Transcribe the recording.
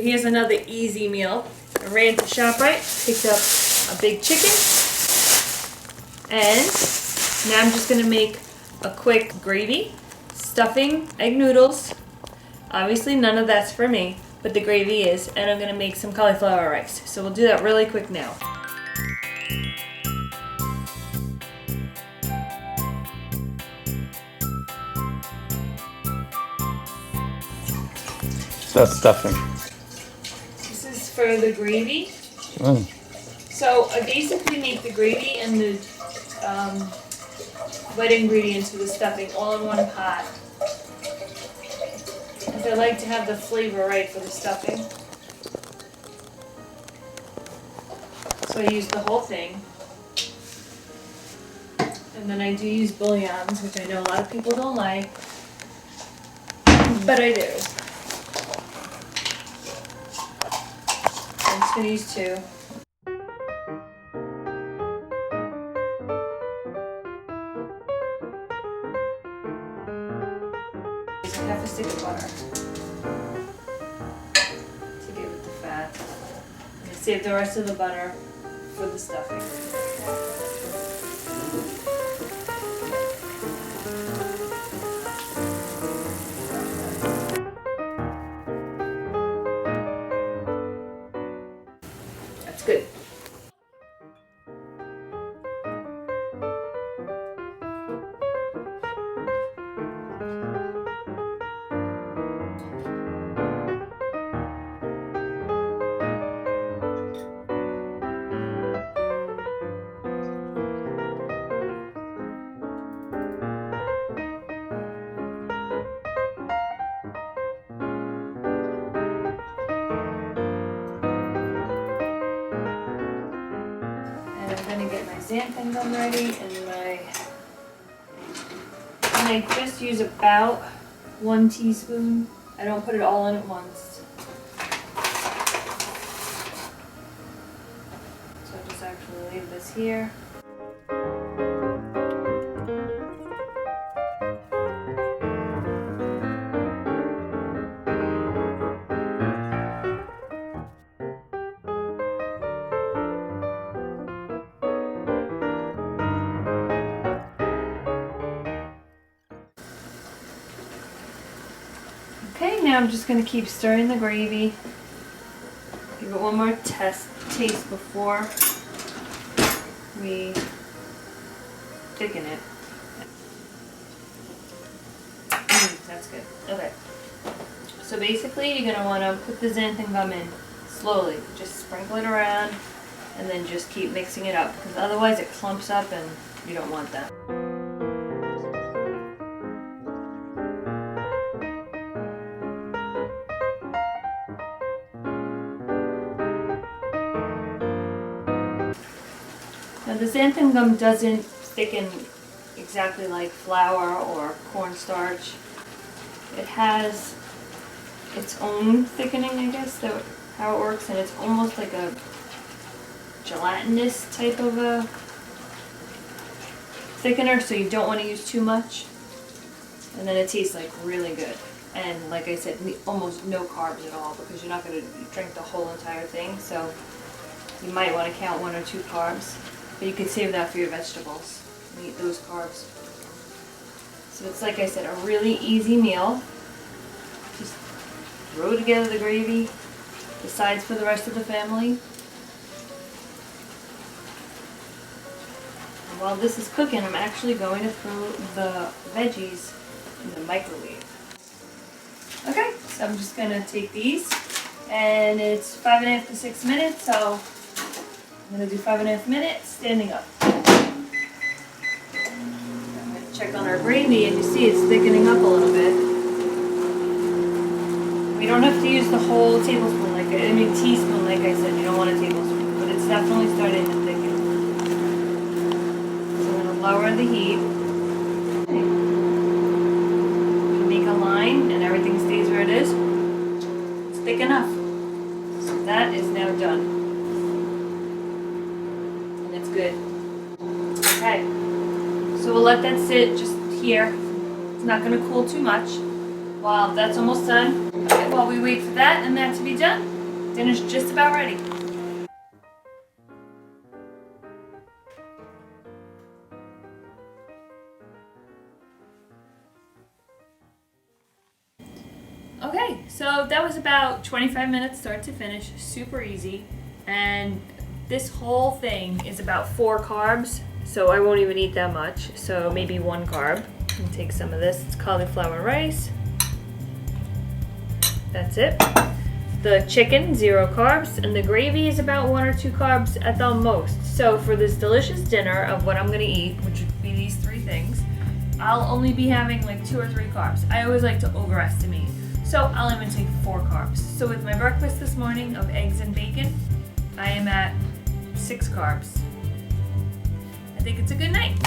Here's another easy meal. I ran to ShopRite, picked up a big chicken, and now I'm just going to make a quick gravy, stuffing, egg noodles. Obviously none of that's for me, but the gravy is, and I'm going to make some cauliflower rice. So we'll do that really quick now. So that's stuffing. This is for the gravy. So I basically make the gravy and the wet ingredients for the stuffing all in one pot. Because I like to have the flavor right for the stuffing. So I use the whole thing. And then I do use bouillons, which I know a lot of people don't like. But I do. I'm just going to use 2. Half a stick of butter to get with the fat. I'm going to save the rest of the butter for the stuffing. That's good. I'm going to get my xanthan gum ready, and I just use about 1 teaspoon. I don't put it all in at once. So I'll just actually leave this here. Okay, now I'm just going to keep stirring the gravy. Give it one more taste before we thicken it. That's good. Okay. So basically you're going to want to put the xanthan gum in slowly. Just sprinkle it around and then just keep mixing it up, because otherwise it clumps up and you don't want that. Now the xanthan gum doesn't thicken exactly like flour or cornstarch. It has its own thickening, I guess, how it works, and it's almost like a gelatinous type of a thickener, so you don't want to use too much. And then it tastes like really good. And like I said, almost no carbs at all, because you're not going to drink the whole entire thing, so you might want to count 1 or 2 carbs. But you could save that for your vegetables and eat those carbs. So it's, like I said, a really easy meal. Just throw together the gravy, the sides for the rest of the family. And while this is cooking, I'm actually going to throw the veggies in the microwave. Okay, so I'm just going to take these, and it's 5.5 to 6 minutes, so I'm going to do 5.5 minutes standing up. I'm going to check on our gravy, and you see it's thickening up a little bit. We don't have to use the whole tablespoon, teaspoon, like I said. You don't want a tablespoon, but it's definitely starting to thicken. So I'm going to lower the heat. Okay. Make a line, and everything stays where it is. It's thick enough. So that is now done. Good. Okay, so we'll let that sit just here. It's not going to cool too much. While that's almost done, okay, while we wait for that and that to be done, Dinner's just about ready. Okay, so that was about 25 minutes start to finish, super easy. And this whole thing is about 4 carbs, so I won't even eat that much. So maybe 1 carb. And take some of this. It's cauliflower rice. That's it. The chicken, 0 carbs, and the gravy is about 1 or 2 carbs at the most. So for this delicious dinner of what I'm gonna eat, which would be these 3 things, I'll only be having like 2 or 3 carbs. I always like to overestimate. So I'll even take 4 carbs. So with my breakfast this morning of eggs and bacon, I am at 6 carbs. I think it's a good night.